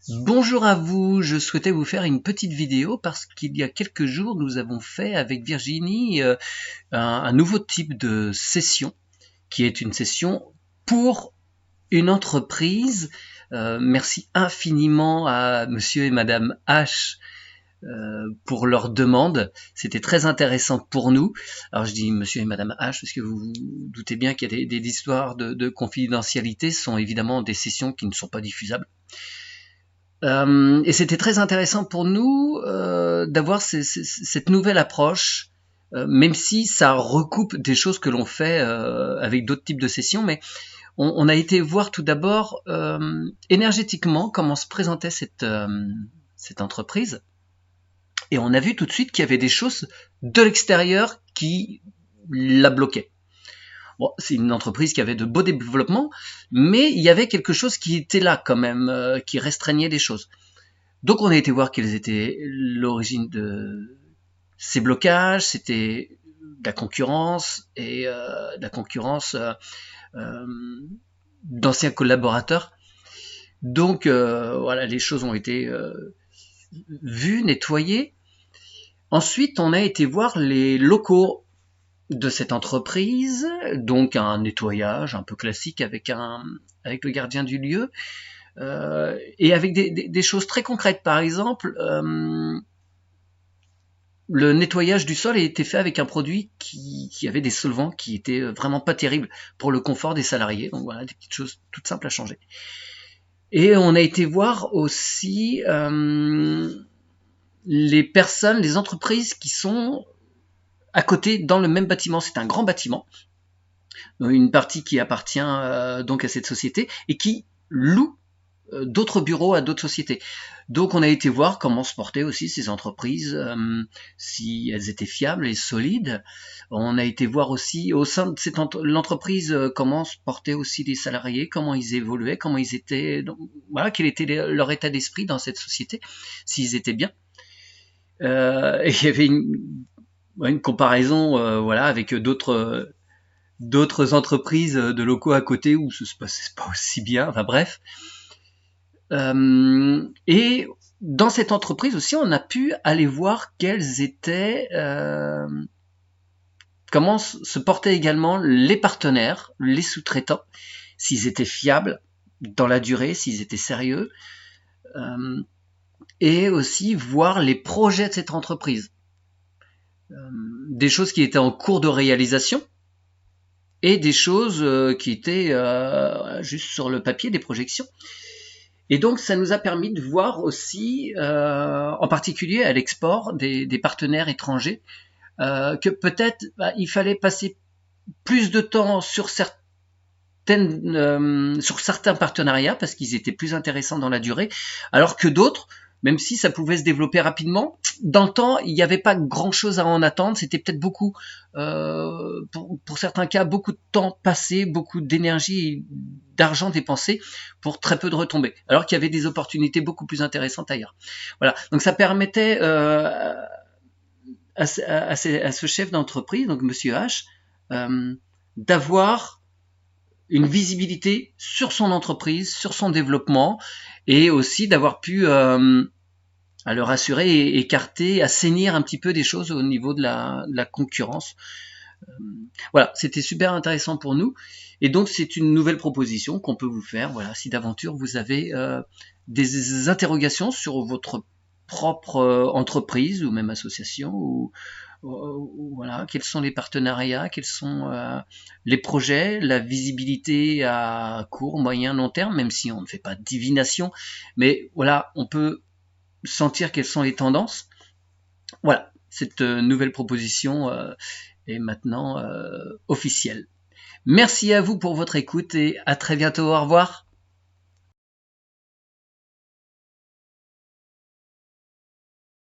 Bonjour à vous, je souhaitais vous faire une petite vidéo parce qu'il y a quelques jours nous avons fait avec Virginie un nouveau type de session qui est une session pour une entreprise. Merci infiniment à monsieur et madame H pour leur demande, c'était très intéressant pour nous. Alors je dis monsieur et madame H parce que vous vous doutez bien qu'il y a des histoires de confidentialité, ce sont évidemment des sessions qui ne sont pas diffusables. Et c'était très intéressant pour nous d'avoir cette nouvelle approche, même si ça recoupe des choses que l'on fait avec d'autres types de sessions, mais on a été voir tout d'abord énergétiquement comment se présentait cette entreprise, et on a vu tout de suite qu'il y avait des choses de l'extérieur qui la bloquaient. Bon, c'est une entreprise qui avait de beaux développements, mais il y avait quelque chose qui était là quand même, qui restreignait les choses. Donc on a été voir quelles étaient l'origine de ces blocages. C'était de la concurrence et de la concurrence d'anciens collaborateurs. Donc voilà, les choses ont été vues, nettoyées. Ensuite, on a été voir les locaux de cette entreprise, donc un nettoyage un peu classique avec le gardien du lieu, et avec des choses très concrètes. Par exemple, le nettoyage du sol a été fait avec un produit qui avait des solvants qui étaient vraiment pas terribles pour le confort des salariés. Donc voilà, des petites choses toutes simples à changer. Et on a été voir aussi les personnes, les entreprises qui sont à côté dans le même bâtiment. C'est un grand bâtiment, une partie qui appartient donc à cette société et qui loue d'autres bureaux à d'autres sociétés. Donc on a été voir comment se portaient aussi ces entreprises, si elles étaient fiables et solides. On a été voir aussi au sein de l'entreprise comment se portaient aussi les salariés, comment ils évoluaient, comment ils étaient, donc, voilà, quel était leur état d'esprit dans cette société, s'ils étaient bien. Et il y avait une comparaison voilà, avec d'autres entreprises de locaux à côté où ça se passait pas aussi bien, enfin bref. Et dans cette entreprise aussi, on a pu aller voir quels étaient, comment se portaient également les partenaires, les sous-traitants, s'ils étaient fiables dans la durée, s'ils étaient sérieux, et aussi voir les projets de cette entreprise. Des choses qui étaient en cours de réalisation et des choses qui étaient juste sur le papier, des projections. Et donc ça nous a permis de voir aussi, en particulier à l'export, des partenaires étrangers, que peut-être il fallait passer plus de temps sur certains partenariats parce qu'ils étaient plus intéressants dans la durée, alors que d'autres, même si ça pouvait se développer rapidement, dans le temps, il n'y avait pas grand-chose à en attendre. C'était peut-être beaucoup, pour certains cas, beaucoup de temps passé, beaucoup d'énergie et d'argent dépensé pour très peu de retombées, alors qu'il y avait des opportunités beaucoup plus intéressantes ailleurs. Voilà. Donc ça permettait à ce chef d'entreprise, donc Monsieur H, d'avoir une visibilité sur son entreprise, sur son développement, et aussi d'avoir pu à le rassurer et écarter, assainir un petit peu des choses au niveau de la concurrence. Voilà, c'était super intéressant pour nous, et donc c'est une nouvelle proposition qu'on peut vous faire. Voilà, si d'aventure vous avez des interrogations sur votre propre entreprise ou même association, ou voilà, quels sont les partenariats, quels sont les projets, la visibilité à court, moyen, long terme, même si on ne fait pas de divination, mais voilà, on peut sentir quelles sont les tendances. Voilà, cette nouvelle proposition est maintenant officielle. Merci à vous pour votre écoute et à très bientôt, au revoir.